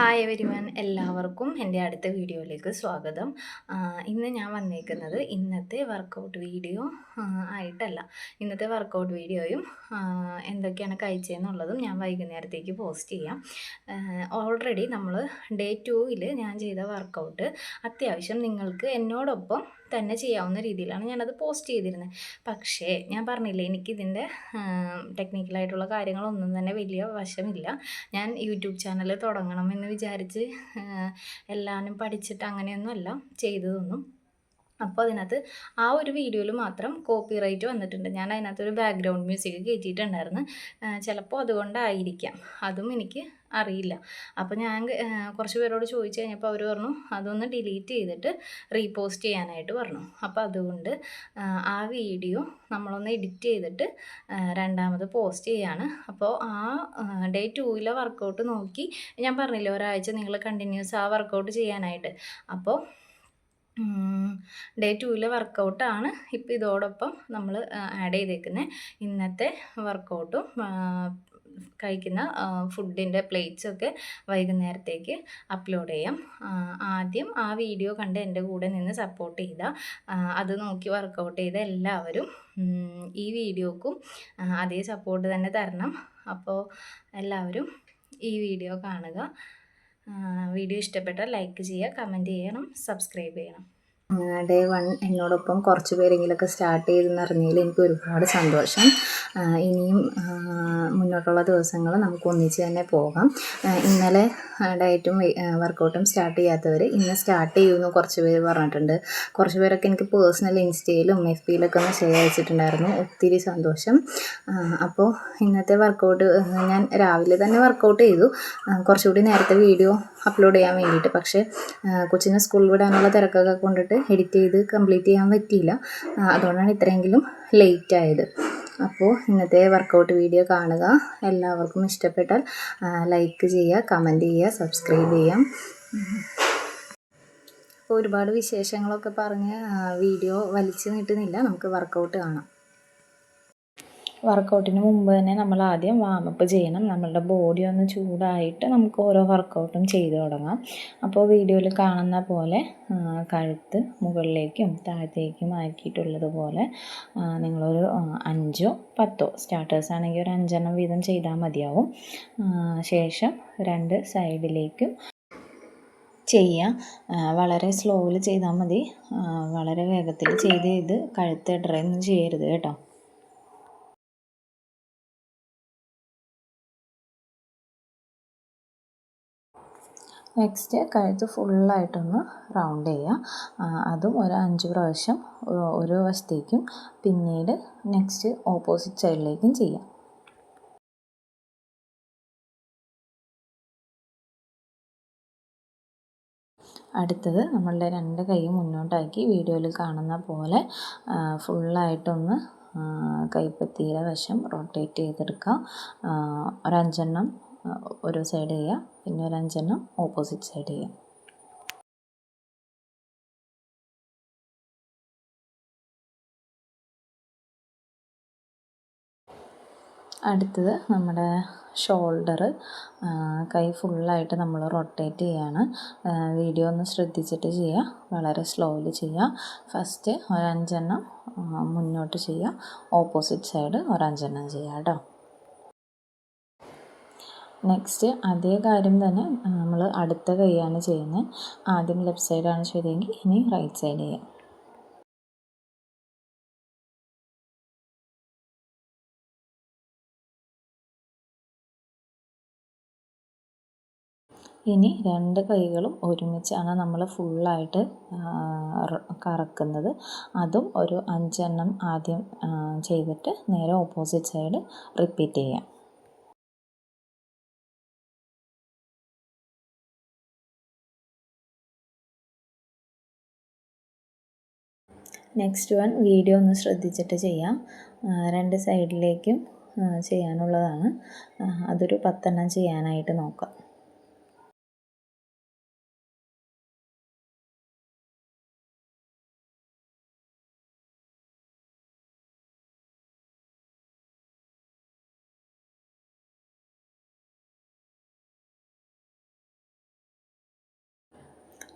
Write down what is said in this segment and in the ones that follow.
Hi everyone, എല്ലാവർക്കും എൻ്റെ അടുത്ത വീഡിയോയിലേക്ക് സ്വാഗതം. ഇന്ന് ഞാൻ വന്നേക്കുന്നത് ഇന്നത്തെ വർക്കൗട്ട് വീഡിയോ ആയിട്ടല്ല. ഇന്നത്തെ വർക്കൗട്ട് വീഡിയോയും എന്തൊക്കെയാണ് കഴിച്ചതെന്നുള്ളതും ഞാൻ വൈകുന്നേരത്തേക്ക് പോസ്റ്റ് ചെയ്യാം. ഓൾറെഡി നമ്മൾ ഡേ 2 ഞാൻ ചെയ്ത വർക്കൗട്ട് അത്യാവശ്യം നിങ്ങൾക്ക് എന്നോടൊപ്പം തന്നെ ചെയ്യാവുന്ന രീതിയിലാണ് ഞാനത് പോസ്റ്റ് ചെയ്തിരുന്നത്. പക്ഷേ ഞാൻ പറഞ്ഞില്ലേ, എനിക്കിതിൻ്റെ ടെക്നിക്കലായിട്ടുള്ള കാര്യങ്ങളൊന്നും തന്നെ വലിയ വശമില്ല. ഞാൻ യൂട്യൂബ് ചാനൽ തുടങ്ങണമെന്ന് വിചാരിച്ച് എല്ലാവരും പഠിച്ചിട്ട് അങ്ങനെയൊന്നുമല്ല ചെയ്തതൊന്നും. അപ്പോൾ അതിനകത്ത് ആ ഒരു വീഡിയോയിൽ മാത്രം കോപ്പിറൈറ്റ് വന്നിട്ടുണ്ട്. ഞാൻ അതിനകത്തൊരു ബാക്ക്ഗ്രൗണ്ട് മ്യൂസിക് കയറ്റിയിട്ടുണ്ടായിരുന്നു. ചിലപ്പോൾ അതുകൊണ്ടായിരിക്കാം, അതും എനിക്ക് അറിയില്ല. അപ്പോൾ ഞാൻ കുറച്ച് പേരോട് ചോദിച്ചു കഴിഞ്ഞപ്പോൾ അവർ പറഞ്ഞു അതൊന്ന് ഡിലീറ്റ് ചെയ്തിട്ട് റീപോസ്റ്റ് ചെയ്യാനായിട്ട് പറഞ്ഞു. അപ്പോൾ അതുകൊണ്ട് ആ വീഡിയോ നമ്മളൊന്ന് എഡിറ്റ് ചെയ്തിട്ട് രണ്ടാമത് പോസ്റ്റ് ചെയ്യാണ്. അപ്പോൾ ആ ഡേ 2 വർക്കൗട്ട് നോക്കി, ഞാൻ പറഞ്ഞില്ലേ ഒരാഴ്ച നിങ്ങൾ കണ്ടിന്യൂസ് ആ വർക്കൗട്ട് ചെയ്യാനായിട്ട്. അപ്പോൾ ഡേ 2 വർക്കൗട്ടാണ് ഇപ്പോൾ ഇതോടൊപ്പം നമ്മൾ ആഡ് ചെയ്തേക്കുന്നത്. ഇന്നത്തെ വർക്കൗട്ടും കഴിക്കുന്ന ഫുഡിൻ്റെ പ്ലേറ്റ്സൊക്കെ വൈകുന്നേരത്തേക്ക് അപ്ലോഡ് ചെയ്യാം. ആദ്യം ആ വീഡിയോ കണ്ട് എൻ്റെ കൂടെ നിന്ന് സപ്പോർട്ട് ചെയ്ത, അത് നോക്കി വർക്കൗട്ട് ചെയ്ത എല്ലാവരും ഈ വീഡിയോക്കും അതേ സപ്പോർട്ട് തന്നെ തരണം. അപ്പോൾ എല്ലാവരും ഈ വീഡിയോ കാണുക. വീഡിയോ ഇഷ്ടപ്പെട്ടാൽ ലൈക്ക് ചെയ്യുക, കമൻറ്റ് ചെയ്യണം, സബ്സ്ക്രൈബ് ചെയ്യണം. ഡേ 1 എന്നോടൊപ്പം കുറച്ച് പേരെങ്കിലുമൊക്കെ സ്റ്റാർട്ട് ചെയ്തെന്നറിഞ്ഞതിൽ എനിക്ക് ഒരുപാട് സന്തോഷം. ഇനിയും മുന്നോട്ടുള്ള ദിവസങ്ങൾ നമുക്ക് ഒന്നിച്ച് തന്നെ പോകാം. ഇന്നലെ ഡയറ്റും വർക്കൗട്ടും സ്റ്റാർട്ട് ചെയ്യാത്തവർ ഇന്ന് സ്റ്റാർട്ട് ചെയ്യുമെന്ന് കുറച്ച് പേര് പറഞ്ഞിട്ടുണ്ട്. കുറച്ച് പേരൊക്കെ എനിക്ക് പേഴ്സണൽ ഇൻസ്റ്റയിലും FBയിലൊക്കെ ഒന്ന് ഷെയർ അയച്ചിട്ടുണ്ടായിരുന്നു. ഒത്തിരി സന്തോഷം. അപ്പോൾ ഇന്നത്തെ വർക്കൗട്ട് ഞാൻ രാവിലെ തന്നെ വർക്കൗട്ട് ചെയ്തു, കുറച്ചുകൂടി നേരത്തെ വീഡിയോ അപ്ലോഡ് ചെയ്യാൻ വേണ്ടിയിട്ട്. പക്ഷേ കൊച്ചിനെ സ്കൂളിൽ വിടാനുള്ള തിരക്കൊക്കെ കൊണ്ടിട്ട് എഡിറ്റ് ചെയ്ത് കംപ്ലീറ്റ് ചെയ്യാൻ പറ്റിയില്ല. അതുകൊണ്ടാണ് ഇത്രയെങ്കിലും ലേറ്റ് ആയത്. അപ്പോൾ ഇന്നത്തെ വർക്കൗട്ട് വീഡിയോ കാണുക. എല്ലാവർക്കും ഇഷ്ടപ്പെട്ടാൽ ലൈക്ക് ചെയ്യുക, കമൻറ്റ് ചെയ്യുക, സബ്സ്ക്രൈബ് ചെയ്യാം. അപ്പോൾ ഒരുപാട് വിശേഷങ്ങളൊക്കെ പറഞ്ഞ് വീഡിയോ വലിച്ചു നീട്ടുന്നില്ല, നമുക്ക് വർക്കൗട്ട് കാണാം. വർക്കൗട്ടിന് മുമ്പ് തന്നെ നമ്മൾ ആദ്യം വാമപ്പ് ചെയ്യണം. നമ്മളുടെ ബോഡി ഒന്ന് ചൂടായിട്ട് നമുക്ക് ഓരോ വർക്കൗട്ടും ചെയ്ത് തുടങ്ങാം. അപ്പോൾ വീഡിയോയിൽ കാണുന്ന പോലെ കഴുത്ത് മുകളിലേക്കും താഴത്തേക്കും ആക്കിയിട്ടുള്ളതുപോലെ നിങ്ങളൊരു 5 10 സ്റ്റാർട്ടേഴ്സ് ആണെങ്കിൽ ഒരു 5 വീതം ചെയ്താൽ മതിയാവും. ശേഷം 2 സൈഡിലേക്കും ചെയ്യാം. വളരെ സ്ലോയിൽ ചെയ്താൽ മതി. വളരെ വേഗത്തിൽ ചെയ്ത് കഴുത്ത് ഇടറൊന്നും ചെയ്യരുത് കേട്ടോ. നെക്സ്റ്റ് കഴുത്ത് ഫുള്ളായിട്ടൊന്ന് റൗണ്ട് ചെയ്യുക. അതും ഒരു 5 പ്രാവശ്യം ഓരോ വശത്തേക്കും, പിന്നീട് നെക്സ്റ്റ് ഓപ്പോസിറ്റ് സൈഡിലേക്കും ചെയ്യാം. അടുത്തത് നമ്മളുടെ 2 കൈ മുന്നോട്ടാക്കി വീഡിയോയിൽ കാണുന്ന പോലെ ഫുള്ളായിട്ടൊന്ന് കൈപ്പത്തിയുടെ വശം റൊട്ടേറ്റ് ചെയ്തെടുക്കുക. ഒരു 5 ഒരു സൈഡ് ചെയ്യുക, പിന്നെ ഒരു 5 ഓപ്പോസിറ്റ് സൈഡ് ചെയ്യുക. അടുത്തത് നമ്മുടെ ഷോൾഡർ, കൈ ഫുള്ളായിട്ട് നമ്മൾ റൊട്ടേറ്റ് ചെയ്യാണ്. വീഡിയോ ഒന്ന് ശ്രദ്ധിച്ചിട്ട് ചെയ്യുക, വളരെ സ്ലോയിൽ ചെയ്യുക. ഫസ്റ്റ് ഒരു 5 മുന്നോട്ട് ചെയ്യുക, ഓപ്പോസിറ്റ് സൈഡ് ഒരു 5 ചെയ്യുക കേട്ടോ. നെക്സ്റ്റ് അതേ കാര്യം തന്നെ നമ്മൾ അടുത്ത കൈയാണ് ചെയ്യുന്നത്. ആദ്യം ലെഫ്റ്റ് സൈഡാണ് ചെയ്തതെങ്കിൽ ഇനി റൈറ്റ് സൈഡ് ചെയ്യാം. ഇനി 2 കൈകളും ഒരുമിച്ചാണ് നമ്മൾ ഫുള്ളായിട്ട് കറക്കുന്നത്. അതും ഒരു 5 ആദ്യം ചെയ്തിട്ട് നേരെ ഓപ്പോസിറ്റ് സൈഡ് റിപ്പീറ്റ് ചെയ്യാം. നെക്സ്റ്റ് വീഡിയോ ഒന്ന് ശ്രദ്ധിച്ചിട്ട് ചെയ്യാം. 2 സൈഡിലേക്കും ചെയ്യാനുള്ളതാണ്. അതൊരു 10 ചെയ്യാനായിട്ട് നോക്കാം.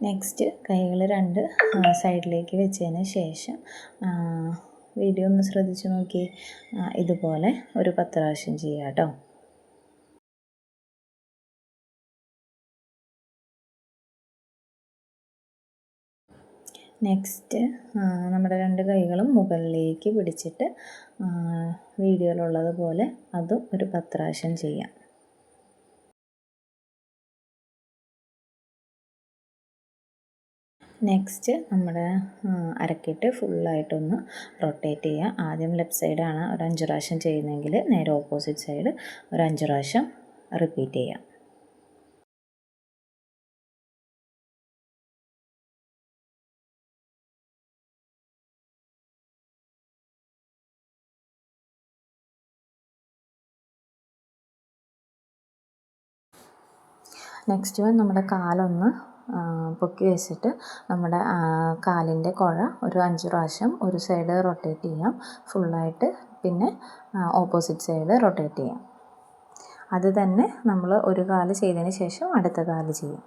നെക്സ്റ്റ് കൈകൾ രണ്ട് സൈഡിലേക്ക് വെച്ചതിന് ശേഷം വീഡിയോ ഒന്ന് ശ്രദ്ധിച്ച് നോക്കി, ഇതുപോലെ ഒരു 10 പ്രാവശ്യം ചെയ്യാം കേട്ടോ. നെക്സ്റ്റ് നമ്മുടെ രണ്ട് കൈകളും മുകളിലേക്ക് പിടിച്ചിട്ട് വീഡിയോയിലുള്ളതുപോലെ അതും ഒരു 10 പ്രാവശ്യം ചെയ്യാം. നെക്സ്റ്റ് നമ്മുടെ അരക്കെട്ട് ഫുള്ളായിട്ടൊന്ന് റൊട്ടേറ്റ് ചെയ്യുക. ആദ്യം ലെഫ്റ്റ് സൈഡാണ് ഒരു 5 പ്രാവശ്യം ചെയ്യുന്നതെങ്കിൽ നേരെ ഓപ്പോസിറ്റ് സൈഡ് ഒരു 5 പ്രാവശ്യം റിപ്പീറ്റ് ചെയ്യാം. നെക്സ്റ്റ് നമ്മുടെ കാലൊന്ന് പൊക്കി വെച്ചിട്ട് നമ്മുടെ കാലിൻ്റെ കുഴ ഒരു 5 പ്രാവശ്യം ഒരു സൈഡ് റൊട്ടേറ്റ് ചെയ്യാം ഫുള്ളായിട്ട്, പിന്നെ ഓപ്പോസിറ്റ് സൈഡ് റൊട്ടേറ്റ് ചെയ്യാം. അത് തന്നെ നമ്മൾ ഒരു കാല് ചെയ്തതിന് ശേഷം അടുത്ത കാല് ചെയ്യും.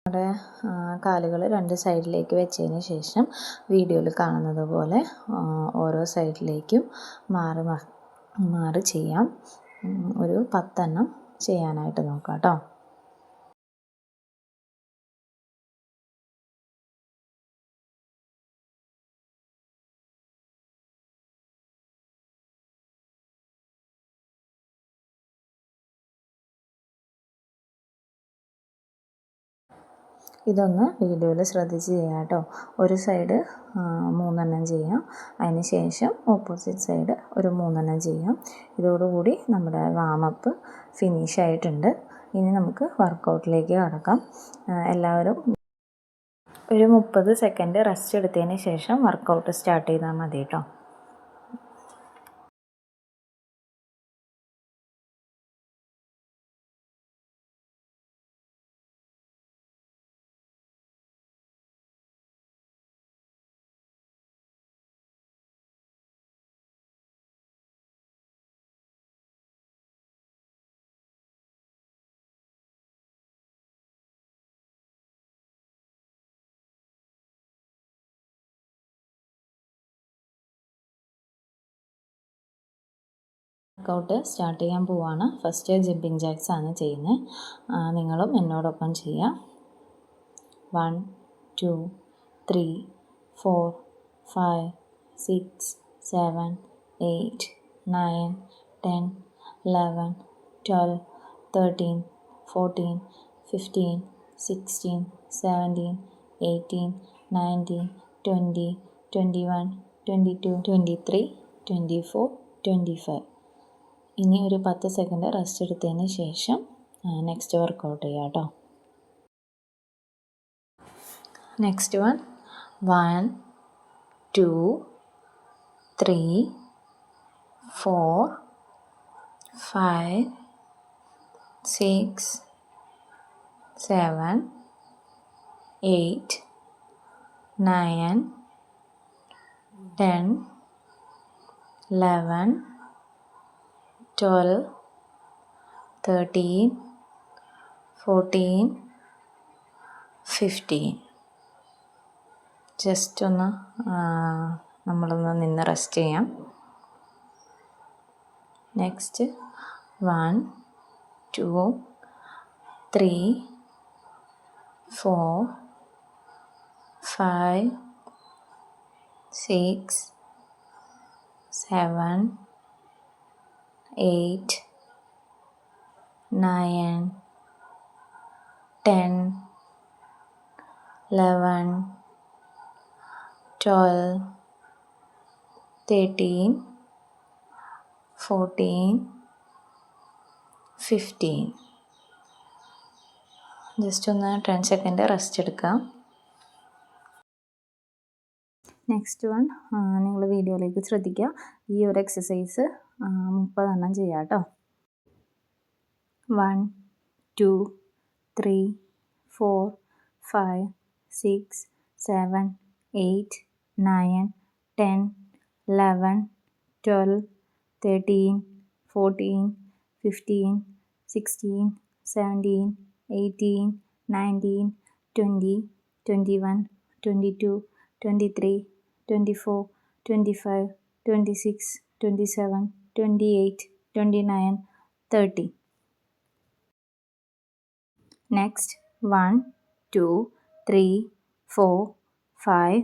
നമ്മുടെ കാലുകൾ രണ്ട് സൈഡിലേക്ക് വെച്ചതിന് ശേഷം വീഡിയോയിൽ കാണുന്നത് പോലെ ഓരോ സൈഡിലേക്കും മാറി ചെയ്യാം. ഒരു 10 എണ്ണം ചെയ്യാനായിട്ട് നോക്കാം കേട്ടോ. ഇതൊന്ന് വീഡിയോയിൽ ശ്രദ്ധിച്ച് ചെയ്യാം കേട്ടോ. ഒരു സൈഡ് 3 എണ്ണം ചെയ്യാം, അതിന് ശേഷം ഓപ്പോസിറ്റ് സൈഡ് ഒരു 3 എണ്ണം ചെയ്യാം. ഇതോടുകൂടി നമ്മുടെ വാമപ്പ് ഫിനിഷ് ആയിട്ടുണ്ട്. ഇനി നമുക്ക് വർക്കൗട്ടിലേക്ക് കടക്കാം. എല്ലാവരും ഒരു 30 സെക്കൻഡ് റെസ്റ്റ് എടുത്തതിന് ശേഷം വർക്കൗട്ട് സ്റ്റാർട്ട് ചെയ്താൽ മതി കേട്ടോ. വർക്കൗട്ട് സ്റ്റാർട്ട് ചെയ്യാൻ പോവാണ്. ഫസ്റ്റ് ജമ്പിങ് ജാക്സ് ആണ് ചെയ്യുന്നത്. നിങ്ങളും എന്നോടൊപ്പം ചെയ്യാം. 1 2 3 4 5 6 7 8 9 10 11 12 13 14 15 16 17 18 19 20 21 22 23 24 25. ഇനി ഒരു 10 സെക്കൻഡ് റെസ്റ്റ് എടുത്തതിന് ശേഷം നെക്സ്റ്റ് വർക്കൗട്ട് ചെയ്യാം കേട്ടോ. നെക്സ്റ്റ് 1 2 3 4 5 6 7 8 9 10 11 12 13 14 15. ജസ്റ്റ് ഒന്ന് നമ്മളൊന്ന് നിന്ന് റെസ്റ്റ് ചെയ്യാം. നെക്സ്റ്റ് 1 2 3 4 5 6 7 8 9 10 11 12 13 14 15. ജസ്റ്റ് ഒന്ന് 10 സെക്കൻഡ് റെസ്റ്റ് എടുക്കാം. നെക്സ്റ്റ് വൺ, നിങ്ങൾ വീഡിയോയിലേക്ക് ശ്രദ്ധിക്കുക. ഈ ഒരു എക്സസൈസ് 30 എണ്ണം ചെയ്യാം കേട്ടോ. 1 2 3 4 5 6 7 8 9 10 11 12 13 14 15 16 17 18 19 20 21 22 23 24 25 26 27 28 29 30. Next, 1 2 3 4 5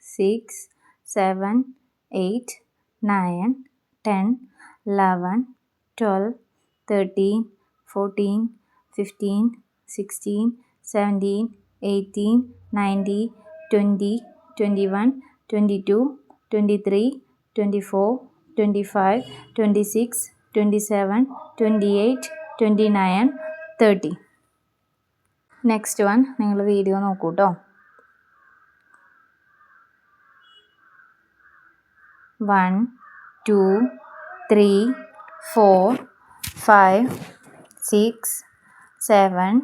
6 7 8 9 10 11 12 13 14 15 16 17 18 19 20 21 22 23 24 25 26 27 28 29 30. നെക്സ്റ്റ് വൺ, നിങ്ങൾ വീഡിയോ നോക്കൂ കേട്ടോ. 1 2 3 4 5 6 7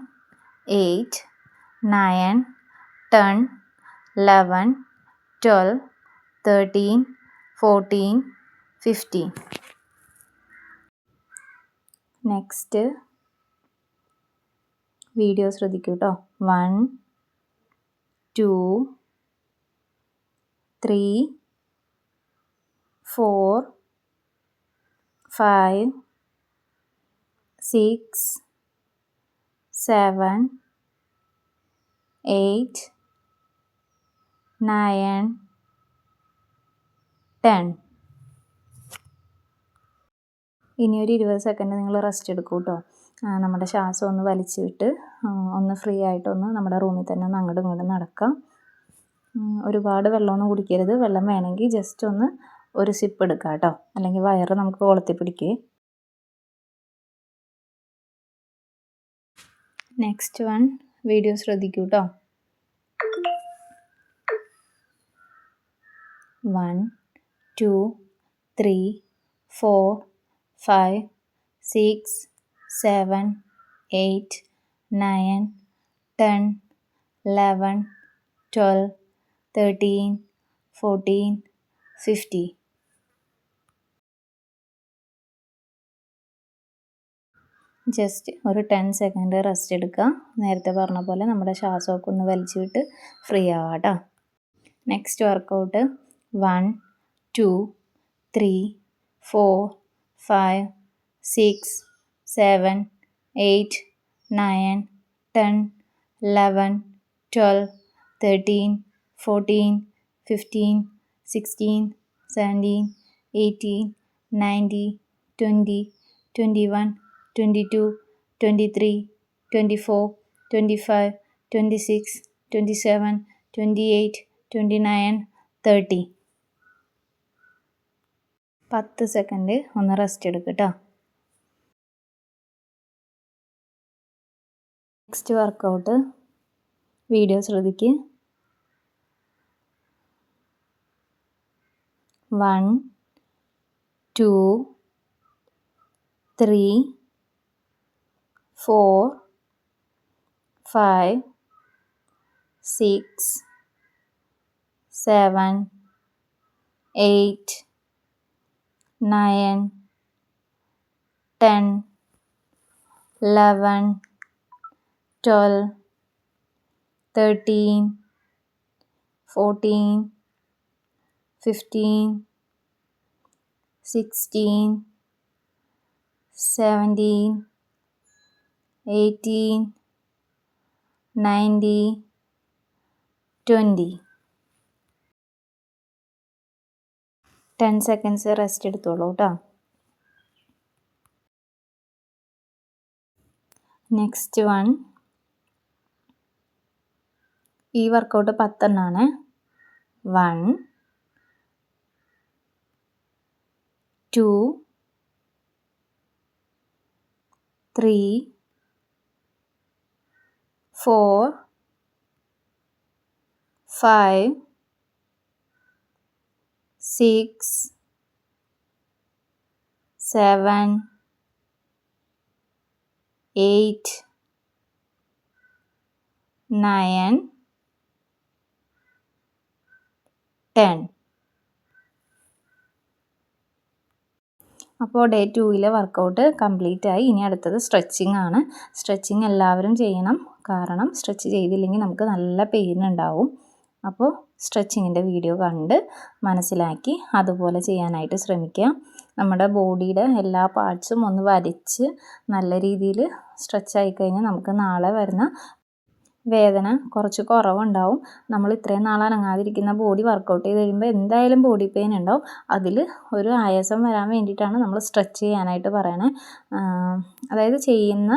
8 9 10 11 12 13 14 15. നെക്സ്റ്റ് വീഡിയോ ശ്രദ്ധിക്കൂ കേട്ടോ. 1 2 3 4 5 6 7 8 9 10. ഇനി ഒരു 20 സെക്കൻഡ് നിങ്ങൾ റെസ്റ്റ് എടുക്കൂ കേട്ടോ. നമ്മുടെ ശ്വാസം ഒന്ന് വലിച്ചു വിട്ട് ഒന്ന് ഫ്രീ ആയിട്ടൊന്ന് നമ്മുടെ റൂമിൽ തന്നെ ഒന്ന് അങ്ങോട്ടും ഇങ്ങോട്ടും നടക്കാം. ഒരുപാട് വെള്ളമൊന്നും കുടിക്കരുത്. വെള്ളം വേണമെങ്കിൽ ജസ്റ്റ് ഒന്ന് ഒരു സിപ്പ് എടുക്കാം കേട്ടോ, അല്ലെങ്കിൽ വയറ് നമുക്ക് കൊളുത്തി പിടിക്കേ. നെക്സ്റ്റ് വൺ, വീഡിയോ ശ്രദ്ധിക്കൂ കേട്ടോ. 1 2 3 4 5 6 7 8 9 10 11 12 13 14 50. ജസ്റ്റ് ഒരു 10 സെക്കൻഡ് റെസ്റ്റ് എടുക്കുക. നേരത്തെ പറഞ്ഞ പോലെ നമ്മുടെ ശ്വാസമൊക്കെ ഒന്ന് വലിച്ചു വിട്ട് ഫ്രീ ആവാം കേട്ടോ. Next workout 1 2 3 4 5 6 7 8 9 10 11 12 13 14 15 16 17 18 19 20 21 22 23 24 25 26 27 28 29 30. 10 സെക്കൻഡ് ഒന്ന് റെസ്റ്റ് എടുക്കുക കേട്ടോ. നെക്സ്റ്റ് വർക്കൗട്ട് വീഡിയോ ശ്രദ്ധിക്കുക. 1 2 3 4 5 6 7 8 9 10 11 12 13 14 15 16 17 18 19 20. 10 സെക്കൻഡ്സ് റെസ്റ്റ് എടുത്തോളൂ കേട്ടോ. നെക്സ്റ്റ് വൺ, ഈ വർക്കൗട്ട് 10 എണ്ണമാണ്. 1 2 3 4 5 6 7 8 9 10. അപ്പോൾ ഡേ 2 വർക്കൗട്ട് കംപ്ലീറ്റ് ആയി. ഇനി അടുത്തത് സ്ട്രെച്ചിങ് ആണ്. സ്ട്രെച്ചിങ് എല്ലാവരും ചെയ്യണം, കാരണം സ്ട്രെച്ച് ചെയ്തില്ലെങ്കിൽ നമുക്ക് നല്ല പെയിൻ ഉണ്ടാവും. അപ്പോൾ സ്ട്രെച്ചിങ്ങിൻ്റെ വീഡിയോ കണ്ട് മനസ്സിലാക്കി അതുപോലെ ചെയ്യാനായിട്ട് ശ്രമിക്കുക. നമ്മുടെ ബോഡിയുടെ എല്ലാ പാർട്സും ഒന്ന് വലിച്ച് നല്ല രീതിയിൽ സ്ട്രെച്ച് ആയിക്കഴിഞ്ഞാൽ നമുക്ക് നാളെ വരുന്ന വേദന കുറച്ച് കുറവുണ്ടാവും. നമ്മൾ ഇത്രയും നാൾ അനങ്ങാതിരിക്കുന്ന ബോഡി വർക്കൗട്ട് ചെയ്ത് കഴിയുമ്പോൾ എന്തായാലും ബോഡി പെയിൻ ഉണ്ടാവും. അതിൽ ഒരു ആയാസം വരാൻ വേണ്ടിയിട്ടാണ് നമ്മൾ സ്ട്രെച്ച് ചെയ്യാനായിട്ട് പറയണേ. അതായത് ചെയ്യുന്ന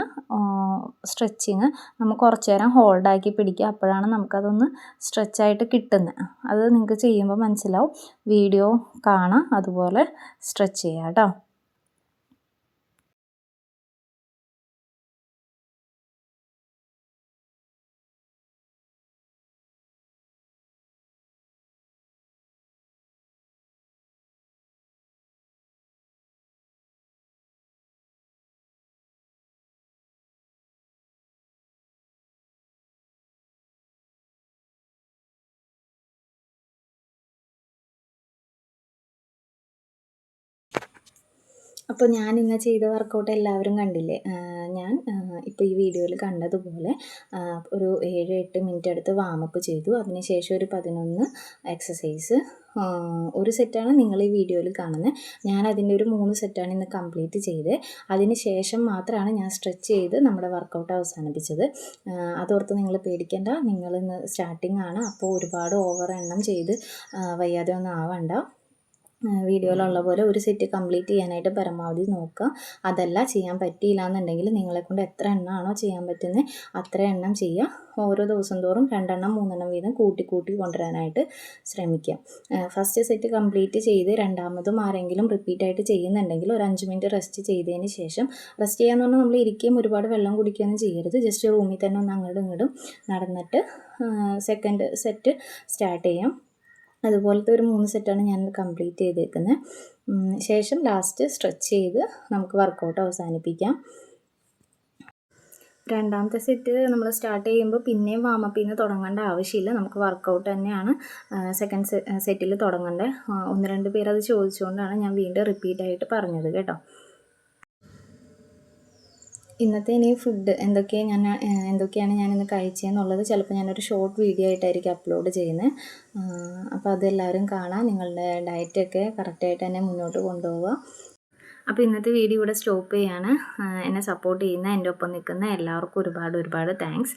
സ്ട്രെച്ചിങ് നമുക്ക് കുറച്ച് നേരം ഹോൾഡാക്കി പിടിക്കുക. അപ്പോഴാണ് നമുക്കതൊന്ന് സ്ട്രെച്ചായിട്ട് കിട്ടുന്നത്. അത് നിങ്ങൾക്ക് ചെയ്യുമ്പോൾ മനസ്സിലാവും. വീഡിയോ കാണാം, അതുപോലെ സ്ട്രെച്ച് ചെയ്യാം കേട്ടോ. അപ്പോൾ ഞാൻ ഇന്ന് ചെയ്ത വർക്കൗട്ട് എല്ലാവരും കണ്ടില്ലേ. ഞാൻ ഇപ്പോൾ ഈ വീഡിയോയിൽ കണ്ടതുപോലെ ഒരു 7-8 മിനിറ്റ് അടുത്ത് വാമപ്പ് ചെയ്തു. അതിനുശേഷം ഒരു 11 എക്സസൈസ്. ഒരു സെറ്റാണ് നിങ്ങൾ ഈ വീഡിയോയിൽ കാണുന്നത്. ഞാൻ അതിൻ്റെ ഒരു 3 സെറ്റാണ് ഇന്ന് കംപ്ലീറ്റ് ചെയ്തത്. അതിന് ശേഷം മാത്രമാണ് ഞാൻ സ്ട്രെച്ച് ചെയ്ത് നമ്മുടെ വർക്കൗട്ട് അവസാനിപ്പിച്ചത്. അതോർത്ത് നിങ്ങൾ പേടിക്കേണ്ട. നിങ്ങൾ ഇന്ന് സ്റ്റാർട്ടിംഗ് ആണ്, അപ്പോൾ ഒരുപാട് ഓവർ എണ്ണം ചെയ്ത് വയ്യാതെ ഒന്നും ആവണ്ട. വീഡിയോയിലുള്ള പോലെ ഒരു സെറ്റ് കംപ്ലീറ്റ് ചെയ്യാനായിട്ട് പരമാവധി നോക്കുക. അതല്ല ചെയ്യാൻ പറ്റിയില്ല എന്നുണ്ടെങ്കിൽ നിങ്ങളെക്കൊണ്ട് എത്ര എണ്ണമാണോ ചെയ്യാൻ പറ്റുന്നത് അത്ര എണ്ണം ചെയ്യുക. ഓരോ ദിവസം തോറും 2 എണ്ണം 3 എണ്ണം വീതം കൂട്ടി കൊണ്ടുവരാനായിട്ട് ശ്രമിക്കുക. ഫസ്റ്റ് സെറ്റ് കംപ്ലീറ്റ് ചെയ്ത് രണ്ടാമതും ആരെങ്കിലും റിപ്പീറ്റായിട്ട് ചെയ്യുന്നുണ്ടെങ്കിൽ ഒരു 5 മിനിറ്റ് റെസ്റ്റ് ചെയ്തതിന് ശേഷം, റെസ്റ്റ് ചെയ്യാന്ന് പറഞ്ഞാൽ നമ്മൾ ഇരിക്കുകയും ഒരുപാട് വെള്ളം കുടിക്കുകയൊന്നും ചെയ്യരുത്. ജസ്റ്റ് റൂമിൽ തന്നെ ഒന്ന് അങ്ങോട്ടും ഇങ്ങോട്ടും നടന്നിട്ട് സെക്കൻഡ് സെറ്റ് സ്റ്റാർട്ട് ചെയ്യാം. അതുപോലത്തെ ഒരു 3 സെറ്റാണ് ഞാൻ കംപ്ലീറ്റ് ചെയ്തേക്കുന്നത്. ശേഷം ലാസ്റ്റ് സ്ട്രെച്ച് ചെയ്ത് നമുക്ക് വർക്കൗട്ട് അവസാനിപ്പിക്കാം. രണ്ടാമത്തെ സെറ്റ് നമ്മൾ സ്റ്റാർട്ട് ചെയ്യുമ്പോൾ പിന്നെയും വാമപ്പിൽ നിന്ന് തുടങ്ങേണ്ട ആവശ്യമില്ല. നമുക്ക് വർക്കൗട്ട് തന്നെയാണ് സെക്കൻഡ് സെറ്റിൽ തുടങ്ങേണ്ടത്. 1-2 പേര് അത് ചോദിച്ചുകൊണ്ടാണ് ഞാൻ വീണ്ടും റിപ്പീറ്റായിട്ട് പറഞ്ഞത് കേട്ടോ. ഇന്നത്തെ ഇനി ഫുഡ് എന്തൊക്കെയാണ് ഞാനിന്ന് കഴിച്ചതെന്നുള്ളത് ചിലപ്പോൾ ഞാനൊരു ഷോർട്ട് വീഡിയോ ആയിട്ടായിരിക്കും അപ്ലോഡ് ചെയ്യുന്നത്. അപ്പോൾ അതെല്ലാവരും കാണാം. നിങ്ങളുടെ ഡയറ്റൊക്കെ കറക്റ്റായിട്ട് തന്നെ മുന്നോട്ട് കൊണ്ടുപോവുക. അപ്പോൾ ഇന്നത്തെ വീഡിയോ ഇവിടെ സ്റ്റോപ്പ് ചെയ്യാണ്. എന്നെ സപ്പോർട്ട് ചെയ്യുന്ന, എൻ്റെ ഒപ്പം നിൽക്കുന്ന എല്ലാവർക്കും ഒരുപാട് താങ്ക്സ്.